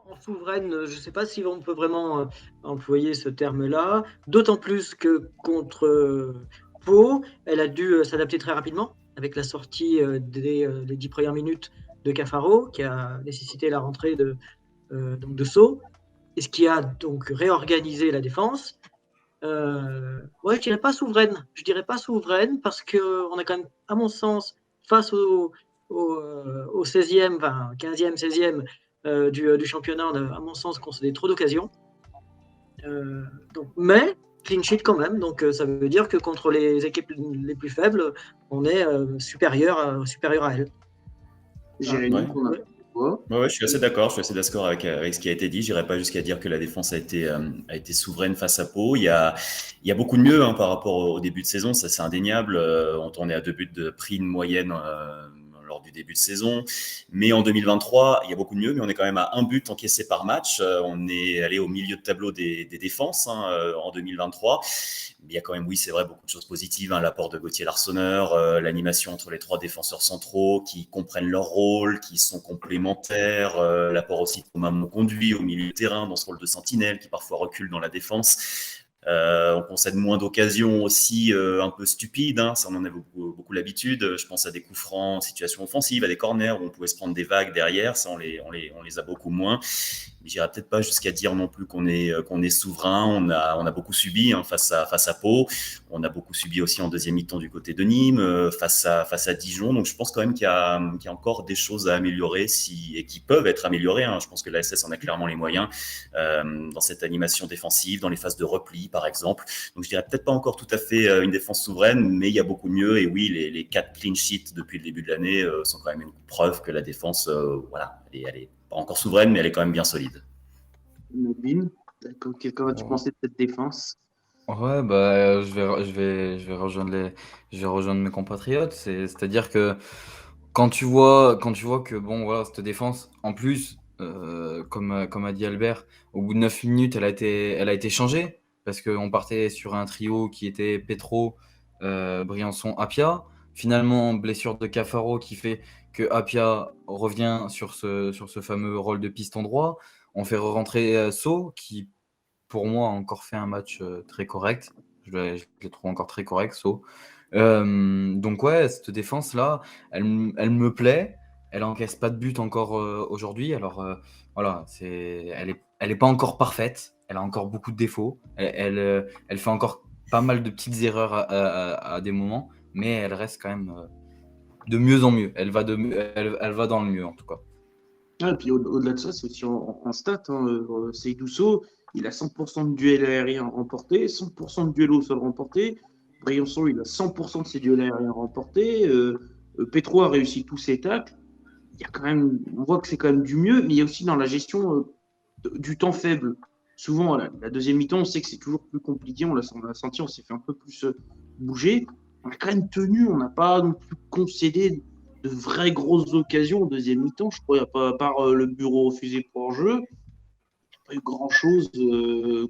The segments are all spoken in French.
en souveraine, je ne sais pas si on peut vraiment employer ce terme-là, d'autant plus que contre Pau, elle a dû s'adapter très rapidement avec la sortie des 10 premières minutes de Cafaro, qui a nécessité la rentrée donc de Sceaux, et ce qui a donc réorganisé la défense. Ouais, je dirais pas souveraine parce qu'on a quand même, à mon sens, face au 16e, enfin 15e, 16e du championnat, on a, à mon sens, concédé trop d'occasions. Mais clean sheet quand même, donc ça veut dire que contre les équipes les plus faibles, on est supérieur à elles. Jérémy, Ouais. qu'on a quoi? Ouais, je suis assez d'accord. Je suis assez d'accord avec ce qui a été dit. J'irai pas jusqu'à dire que la défense a été souveraine face à Pau. Il y a beaucoup de mieux par rapport au début de saison. Ça, c'est indéniable. On tournait à 2 buts de prix de moyenne lors du début de saison. Mais en 2023, il y a beaucoup de mieux. Mais on est quand même à 1 but encaissé par match. On est allé au milieu de tableau des défenses en 2023. Il y a quand même, oui, c'est vrai, beaucoup de choses positives. L'apport de Gauthier Larsonneur, l'animation entre les 3 défenseurs centraux qui comprennent leur rôle, qui sont complémentaires. L'apport aussi de Thomas Monconduit au milieu de terrain dans ce rôle de sentinelle qui parfois recule dans la défense. On concède moins d'occasions aussi un peu stupides, ça on en a beaucoup l'habitude. Je pense à des coups francs en situation offensive, à des corners où on pouvait se prendre des vagues derrière, ça on les a beaucoup moins. Mais j'irai peut-être pas jusqu'à dire non plus qu'on est souverain. On a beaucoup subi face à Pau. On a beaucoup subi aussi en deuxième mi-temps du côté de Nîmes, face à Dijon. Donc je pense quand même qu'il y a encore des choses à améliorer et qui peuvent être améliorées. Je pense que l'ASS en a clairement les moyens dans cette animation défensive, dans les phases de repli par exemple. Donc je dirais peut-être pas encore tout à fait une défense souveraine, mais il y a beaucoup mieux. Et oui, les 4 clean sheets depuis le début de l'année sont quand même une preuve que la défense, elle est pas encore souveraine, mais elle est quand même bien solide. Nobine, comment tu pensais de cette défense? Ouais, bah, je vais rejoindre mes compatriotes. C'est-à-dire que quand tu vois que bon, voilà, cette défense, en plus, comme a dit Albert, au bout de 9 minutes, elle a été changée parce qu'on partait sur un trio qui était Petro, Briançon, Apia. Finalement, blessure de Cafaro qui fait que Apia revient sur ce fameux rôle de piston droit. On fait rentrer So qui pour moi, a encore fait un match très correct. Je le trouve encore très correct, So. Donc ouais, cette défense-là, elle me plaît. Elle encaisse pas de but encore aujourd'hui. Alors voilà, elle est pas encore parfaite. Elle a encore beaucoup de défauts. Elle fait encore pas mal de petites erreurs à des moments, mais elle reste quand même de mieux en mieux. Elle va dans le mieux en tout cas. Ah, et puis au-delà de ça, c'est aussi en stats. Seydou Sow, il a 100% de duels aériens remportés, 100% de duels au sol remportés. Briançon, il a 100% de ses duels aériens remportés. Petro a réussi tous ses tacles. Il y a quand même, on voit que c'est quand même du mieux, mais il y a aussi dans la gestion du temps faible. Souvent, la deuxième mi-temps, on sait que c'est toujours plus compliqué. On l'a senti, on s'est fait un peu plus bouger. On a quand même tenu, on n'a pas non plus concédé de vraies grosses occasions en deuxième mi-temps. Je crois, à part le bureau refusé pour jeu, il n'y a pas eu grand-chose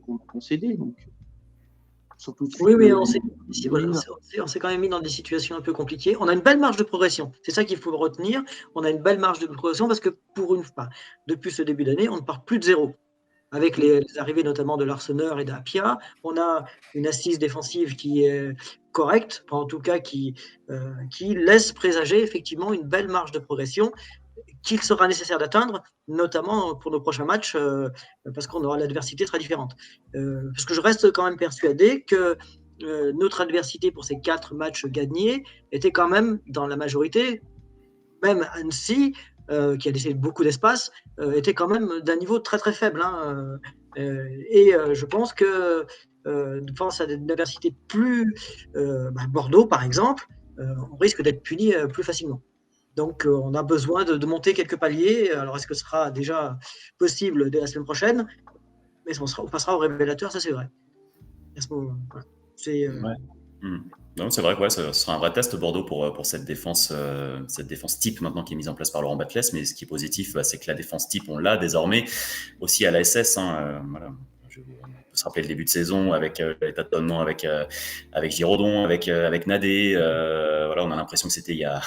qu'on a concédé. Donc, surtout de suite. Oui, mais on s'est quand même mis dans des situations un peu compliquées. On a une belle marge de progression. C'est ça qu'il faut retenir. On a une belle marge de progression parce que pour une fois, depuis ce début d'année, on ne part plus de zéro. Avec les arrivées notamment de l'Arseneur et d'Apia, on a une assise défensive qui est correcte, en tout cas qui laisse présager effectivement une belle marge de progression qu'il sera nécessaire d'atteindre, notamment pour nos prochains matchs, parce qu'on aura l'adversité très différente. Parce que je reste quand même persuadé que notre adversité pour ces 4 matchs gagnés était quand même dans la majorité, même Annecy, qui a laissé beaucoup d'espace, était quand même d'un niveau très très faible. Et je pense que face à une adversité plus Bordeaux par exemple, on risque d'être puni plus facilement. Donc on a besoin de monter quelques paliers. Alors est-ce que ce sera déjà possible dès la semaine prochaine? Mais on passera au révélateur, ça c'est vrai. À ce moment, voilà. Non, c'est vrai que ce sera un vrai test Bordeaux pour cette défense type maintenant qui est mise en place par Laurent Batles. Mais ce qui est positif, c'est que la défense type, on l'a désormais aussi à la SS. Voilà. on peut se rappeler le début de saison avec les tâtonnements avec Giraudon, avec Nadé. Voilà, on a l'impression que c'était il y a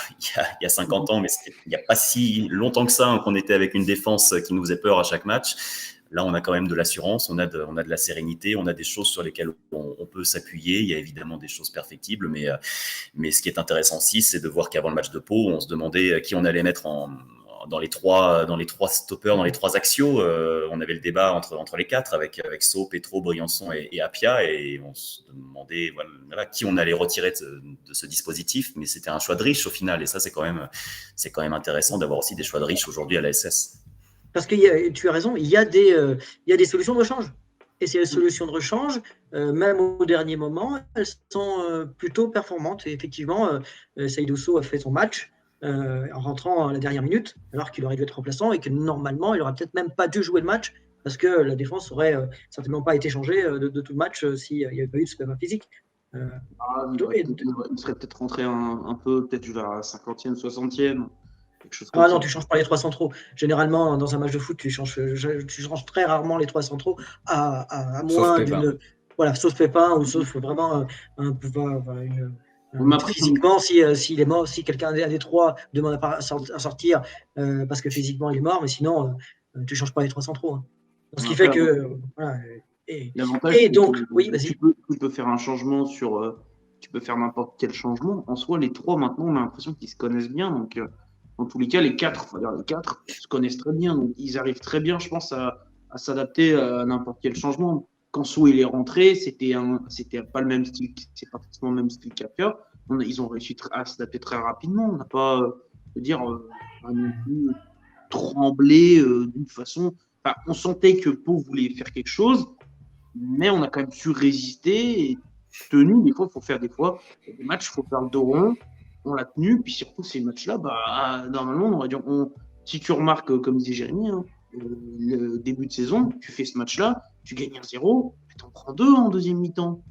50 ans, mais il n'y a pas si longtemps que ça qu'on était avec une défense qui nous faisait peur à chaque match. Là, on a quand même de l'assurance, on a de la sérénité, on a des choses sur lesquelles on peut s'appuyer. Il y a évidemment des choses perfectibles, mais ce qui est intéressant aussi, c'est de voir qu'avant le match de Pau, on se demandait qui on allait mettre dans les trois stoppers, dans les trois axiaux. On avait le débat entre les quatre avec Sceaux, Petro, Briançon et Apia, et on se demandait voilà, qui on allait retirer de ce dispositif. Mais c'était un choix de riche au final, et ça c'est quand même intéressant d'avoir aussi des choix de riche aujourd'hui à la SS. Parce que tu as raison, il y a des solutions de rechange. Et ces solutions de rechange, même au dernier moment, elles sont plutôt performantes. Et effectivement, Seydou Sow a fait son match en rentrant à la dernière minute, alors qu'il aurait dû être remplaçant et que normalement, il n'aurait peut-être même pas dû jouer le match parce que la défense n'aurait certainement pas été changée de tout le match s'il n'y avait pas eu de supplément physique. Il serait peut-être rentré un peu, peut-être vers la 50e, 60e. Non, tu ne changes pas les trois centraux. Généralement, dans un match de foot, tu changes très rarement les trois centraux, à moins d'une. Voilà, sauf Pépin ou sauf vraiment physiquement, s'il est mort, si quelqu'un des trois demande à sortir parce que physiquement il est mort, mais sinon, tu ne changes pas les trois centraux. Hein. Ce qui fait que. Voilà, l'avantage, donc, oui, vas-y. Tu peux faire un changement tu peux faire n'importe quel changement. En soi, les trois, maintenant, on a l'impression qu'ils se connaissent bien. Donc, dans tous les cas, les quatre se connaissent très bien. Donc, ils arrivent très bien, je pense, à s'adapter à n'importe quel changement. Quand Sceaux il est rentré, c'était pas le même style, c'est pas forcément le même style qu'Apia. Ils ont réussi à s'adapter très rapidement. On n'a pas, non plus tremblé d'une façon. Enfin, on sentait que Pau voulait faire quelque chose, mais on a quand même su résister et tenu. Des fois, il faut faire des matchs, il faut faire le dos rond. On l'a tenu, puis surtout ces matchs-là, normalement, on aurait dû. Si tu remarques, comme disait Jérémy, le début de saison, tu fais ce match-là, tu gagnes 1-0, tu en prends 2 en deuxième mi-temps.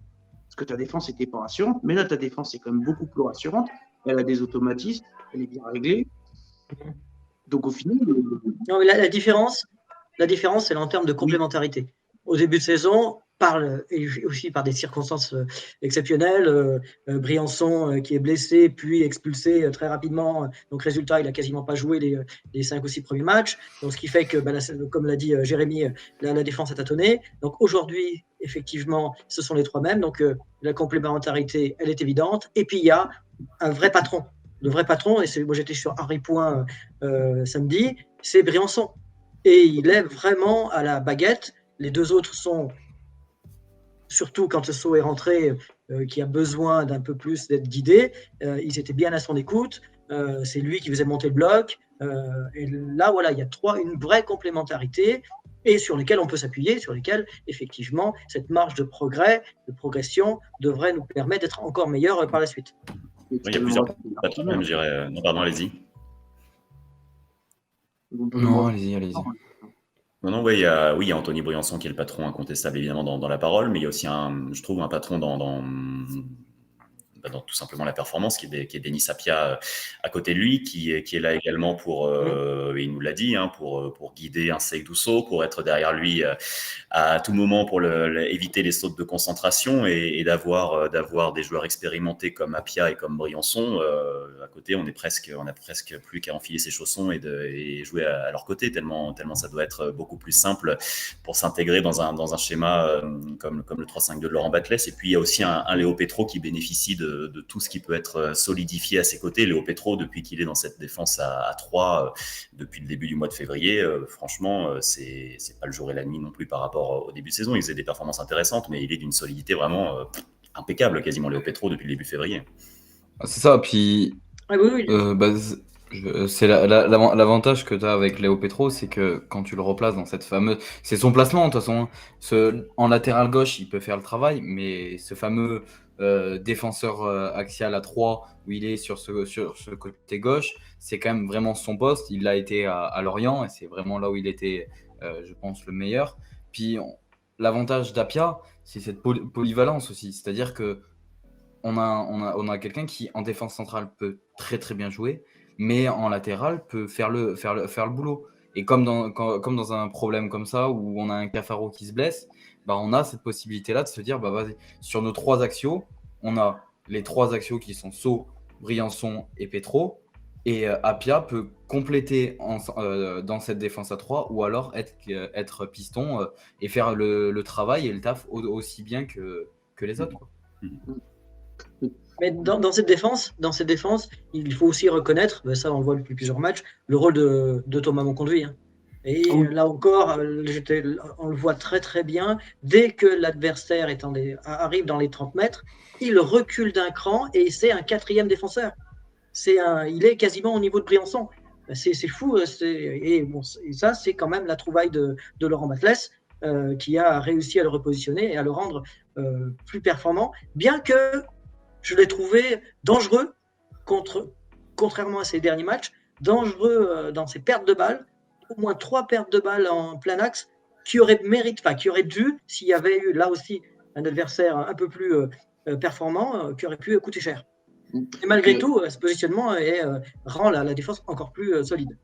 Parce que ta défense n'était pas rassurante, mais là, ta défense est quand même beaucoup plus rassurante. Elle a des automatismes, elle est bien réglée. Donc au final. Non, mais la différence, c'est en termes de complémentarité. Au début de saison, et aussi par des circonstances exceptionnelles, Briançon qui est blessé, puis expulsé très rapidement. Donc, résultat, il n'a quasiment pas joué les 5 ou 6 premiers matchs. Donc, ce qui fait que, comme l'a dit Jérémy, la défense a tâtonné. Donc, aujourd'hui, effectivement, ce sont les trois mêmes. Donc, la complémentarité, elle est évidente. Et puis, il y a un vrai patron. Le vrai patron, et moi j'étais sur Harry Point samedi, c'est Briançon. Et il lève vraiment à la baguette. Les deux autres sont, surtout quand le Sceaux est rentré, qui a besoin d'un peu plus d'être guidé, ils étaient bien à son écoute. C'est lui qui faisait monter le bloc. Et là, voilà, il y a une vraie complémentarité et sur lesquels on peut s'appuyer, sur lesquels, effectivement, cette marge de progression devrait nous permettre d'être encore meilleurs par la suite. Il y a plusieurs patrons, je dirais. Non, pardon, allez-y. Non, allez-y. Non, oui, il y a Anthony Briançon qui est le patron incontestable évidemment dans la parole, mais il y a aussi je trouve un patron dans tout simplement la performance, qui est Denis Apia à côté de lui, qui est là également pour, il nous l'a dit, pour guider un Seydou Sow, pour être derrière lui à tout moment pour éviter les sautes de concentration et d'avoir des joueurs expérimentés comme Apia et comme Briançon. À côté, on a presque plus qu'à enfiler ses chaussons et jouer à leur côté, tellement ça doit être beaucoup plus simple pour s'intégrer dans un schéma comme le 3-5-2 de Laurent Batles. Et puis il y a aussi un Léo Petro qui bénéficie de tout ce qui peut être solidifié à ses côtés. Léo Petro, depuis qu'il est dans cette défense à 3 depuis le début du mois de février, franchement, c'est pas le jour et la nuit non plus par rapport au début de saison. Il faisait des performances intéressantes, mais il est d'une solidité vraiment impeccable, quasiment, Léo Petro, depuis le début de février. C'est ça, puis c'est l'avantage que tu as avec Léo Petro, c'est que quand tu le replaces dans cette fameuse... C'est son placement, de toute façon. En latéral gauche, il peut faire le travail, mais ce fameux défenseur axial à 3, où il est sur ce côté gauche, c'est quand même vraiment son poste. Il l'a été à Lorient, et c'est vraiment là où il était, je pense, le meilleur. Puis l'avantage d'Apia, c'est cette polyvalence aussi. C'est-à-dire que on a quelqu'un qui, en défense centrale, peut très très bien jouer, mais en latéral, peut faire le boulot. Et comme dans un problème comme ça, où on a un Cafaro qui se blesse, bah, on a cette possibilité-là de se dire, bah, vas-y, sur nos 3 axiaux, on a les 3 axiaux qui sont Sceaux, Briançon et Petro. Et Apia peut compléter dans cette défense à 3 ou alors être piston et faire le travail et le taf aussi bien que les autres, quoi. Mais dans cette défense, il faut aussi reconnaître, ça on le voit depuis plusieurs matchs, le rôle de Thomas Monconduit. Hein. Et Oui. là encore, on le voit très très bien, dès que l'adversaire arrive dans les 30 mètres, il recule d'un cran et c'est un 4e défenseur. Il est quasiment au niveau de Briançon. C'est fou. Et ça, c'est quand même la trouvaille de Laurent Batles, qui a réussi à le repositionner et à le rendre plus performant, bien que je l'ai trouvé dangereux, contrairement à ses derniers matchs, dangereux dans ses pertes de balles, au moins 3 pertes de balles en plein axe, qui auraient dû, s'il y avait eu là aussi un adversaire un peu plus performant, qui aurait pu coûter cher. Et malgré tout, ce positionnement rend la défense encore plus solide.